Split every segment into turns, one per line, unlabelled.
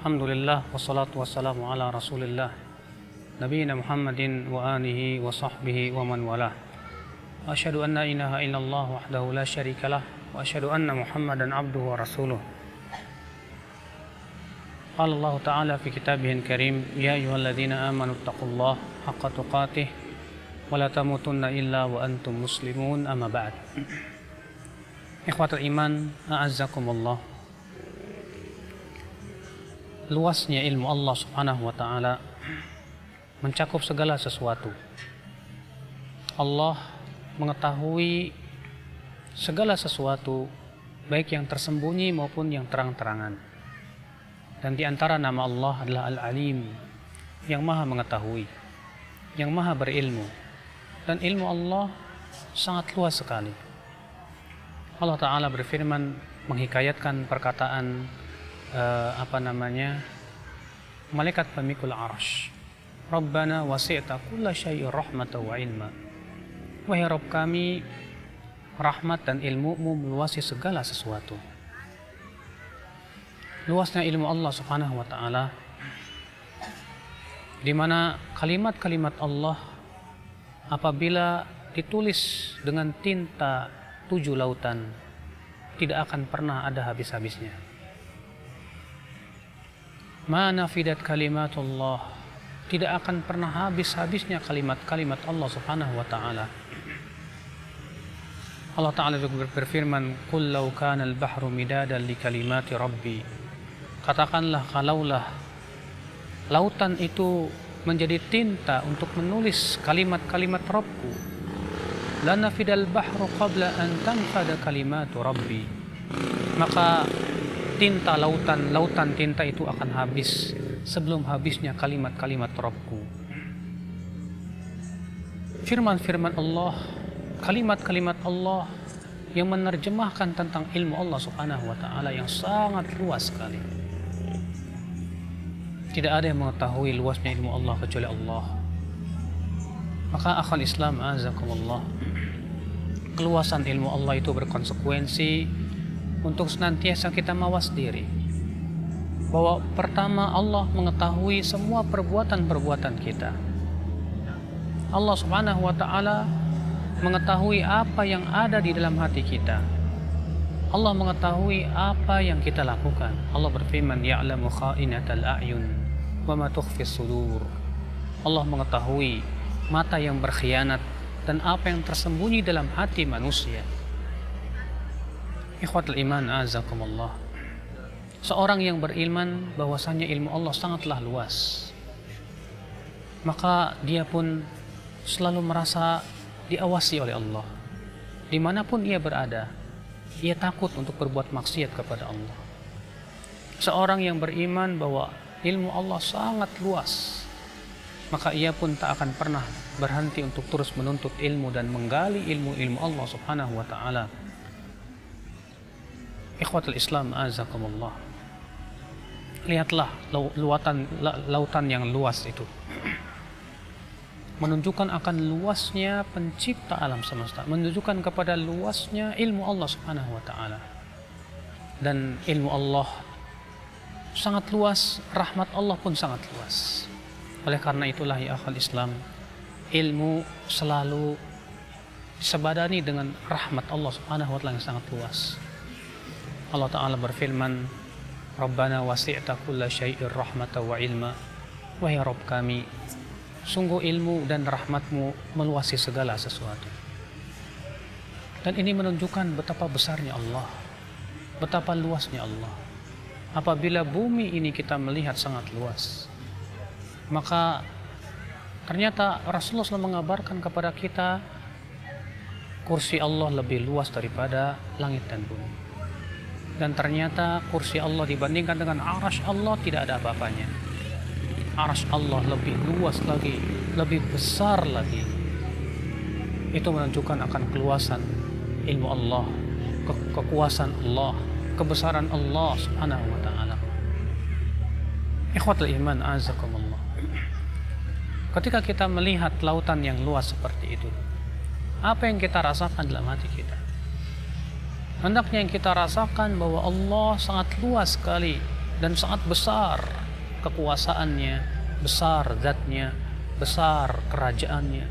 Alhamdulillah wassalatu wassalamu ala Rasulillah nabiyina Muhammadin wa alihi wa sahbihi wa man walah. Asyhadu an la ilaha illallah wahdahu la syarikalah wa asyhadu anna Muhammadan abduhu wa rasuluh. Qala Allah Ta'ala fi kitabihil karim, ya ayyuhalladzina amanu taqullaha haqqa tuqatih wa la tamutunna illa wa antum muslimun, amma ba'd. Ikhwatul iman, a'azzakumullah. Luasnya ilmu Allah Subhanahu wa Ta'ala mencakup segala sesuatu. Allah mengetahui segala sesuatu, baik yang tersembunyi maupun yang terang-terangan. Dan di antara nama Allah adalah Al-Alim, yang maha mengetahui, yang maha berilmu. Dan ilmu Allah sangat luas sekali. Allah Ta'ala berfirman menghikayatkan perkataan malaikat pemikul arsy, Rabbana wasi'ta kulla syai'in rahmatan wa ilma. Wahai Rabb kami, rahmat dan ilmu-Mu meluasi segala sesuatu. Luasnya ilmu Allah Subhanahu wa Ta'ala, di mana kalimat-kalimat Allah apabila ditulis dengan tinta 7 lautan tidak akan pernah ada habis-habisnya. Ma nafidat kalimatullah, tidak akan pernah habis-habisnya kalimat-kalimat Allah Subhanahu wa Ta'ala. Allah Ta'ala juga berfirman, qul law kana al-bahru midadan li kalimati rabbi. Katakanlah, kalaulah lautan itu menjadi tinta untuk menulis kalimat-kalimat Rabbku, lanafidal bahru qabla an tanfada kalimatu rabbi. Maka tinta lautan tinta itu akan habis sebelum habisnya kalimat-kalimat Rabbku. Firman-firman Allah, kalimat-kalimat Allah yang menerjemahkan tentang ilmu Allah Subhanahu wa Ta'ala yang sangat luas sekali. Tidak ada yang mengetahui luasnya ilmu Allah kecuali Allah. Maka akhwal Islam, azakumullah, keluasan ilmu Allah itu berkonsekuensi untuk senantiasa kita mawas diri bahwa pertama, Allah mengetahui semua perbuatan-perbuatan kita. Allah Subhanahu wa Ta'ala mengetahui apa yang ada di dalam hati kita. Allah mengetahui apa yang kita lakukan. Allah berfirman, ya'lamu kha'inatal a'yun wa ma tukhfis sudur. Allah mengetahui mata yang berkhianat dan apa yang tersembunyi dalam hati manusia. Ikhwatul iman, azakumullah. Seorang yang beriman bahwasanya ilmu Allah sangatlah luas, maka dia pun selalu merasa diawasi oleh Allah. Dimanapun ia berada, ia takut untuk berbuat maksiat kepada Allah. Seorang yang beriman bahwa ilmu Allah sangat luas, maka ia pun tak akan pernah berhenti untuk terus menuntut ilmu dan menggali ilmu-ilmu Allah Subhanahu wa Ta'ala. Ikhwatul Islam, azakumullah. Lihatlah lautan yang luas itu menunjukkan akan luasnya pencipta alam semesta, menunjukkan kepada luasnya ilmu Allah Subhanahu wa Ta'ala. Dan ilmu Allah sangat luas, rahmat Allah pun sangat luas. Oleh karena itulah ya akhwal Islam, ilmu selalu disebadani dengan rahmat Allah Subhanahu wa Ta'ala yang sangat luas. Allah Ta'ala berfirman, Rabbana wasi'ta kulla syai'in rahmatan wa ilma. Wahai Rabb kami, sungguh ilmu dan rahmatmu meluasi segala sesuatu. Dan ini menunjukkan betapa besarnya Allah, betapa luasnya Allah. Apabila bumi ini kita melihat sangat luas, maka ternyata Rasulullah SAW mengabarkan kepada kita kursi Allah lebih luas daripada langit dan bumi. Dan ternyata kursi Allah dibandingkan dengan arasy Allah tidak ada apa-apanya. Arasy Allah lebih luas lagi, lebih besar lagi. Itu menunjukkan akan keluasan ilmu Allah, kekuasaan Allah, kebesaran Allah Subhanahu wa Ta'ala. Ikhwatul iman, azakumullah. Ketika kita melihat lautan yang luas seperti itu, apa yang kita rasakan dalam hati kita? Hendaknya yang kita rasakan bahwa Allah sangat luas sekali dan sangat besar kekuasaannya, besar zatnya, besar kerajaannya,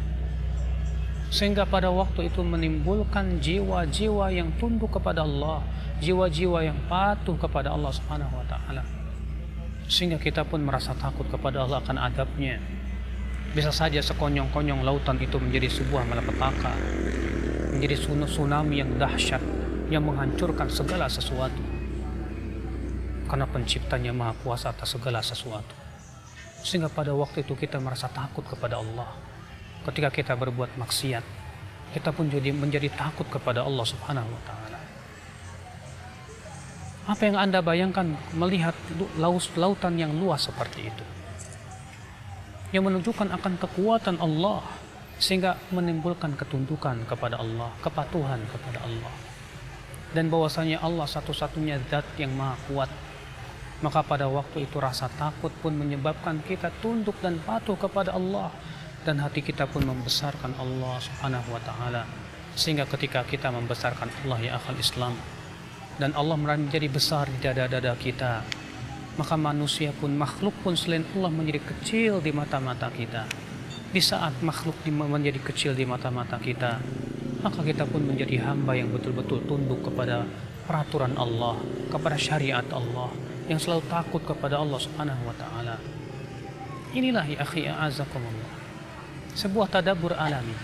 sehingga pada waktu itu menimbulkan jiwa-jiwa yang tunduk kepada Allah, jiwa-jiwa yang patuh kepada Allah Subhanahu wa Ta'ala, sehingga kita pun merasa takut kepada Allah akan adabnya. Bisa saja sekonyong-konyong lautan itu menjadi sebuah malapetaka, menjadi tsunami yang dahsyat yang menghancurkan segala sesuatu, karena penciptanya maha kuasa atas segala sesuatu. Sehingga pada waktu itu kita merasa takut kepada Allah. Ketika kita berbuat maksiat, kita pun jadi menjadi takut kepada Allah Subhanahu wa Ta'ala. Apa yang Anda bayangkan melihat lautan yang luas seperti itu, yang menunjukkan akan kekuatan Allah, sehingga menimbulkan ketundukan kepada Allah, kepatuhan kepada Allah, dan bahwasanya Allah satu-satunya zat yang maha kuat. Maka pada waktu itu rasa takut pun menyebabkan kita tunduk dan patuh kepada Allah, dan hati kita pun membesarkan Allah Subhanahu wa Ta'ala. Sehingga ketika kita membesarkan Allah, ya akhal Islam, dan Allah menjadi besar di dada-dada kita, maka manusia pun, makhluk pun selain Allah menjadi kecil di mata-mata kita. Di saat makhluk menjadi kecil di mata-mata kita, maka kita pun menjadi hamba yang betul-betul tunduk kepada peraturan Allah, kepada syariat Allah, yang selalu takut kepada Allah Subhanahu wa Ta'ala. Inilah ya akhi a'azakumullah, sebuah tadabbur alami.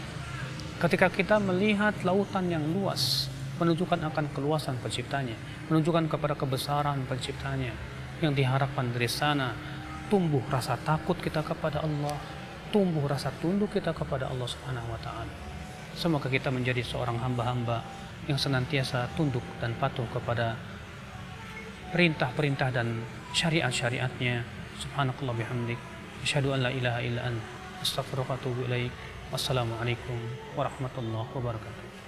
Ketika kita melihat lautan yang luas, menunjukkan akan keluasan penciptanya, menunjukkan kepada kebesaran penciptanya, yang diharapkan dari sana tumbuh rasa takut kita kepada Allah, tumbuh rasa tunduk kita kepada Allah Subhanahu wa Ta'ala. Semoga kita menjadi seorang hamba-hamba yang senantiasa tunduk dan patuh kepada perintah-perintah dan syariat-syariatnya. Subhanakallah bihamdik, asyhadu an la ilaha illa anta, astaghfiruka wa atubu ilaik. Wassalamualaikum warahmatullahi wabarakatuh.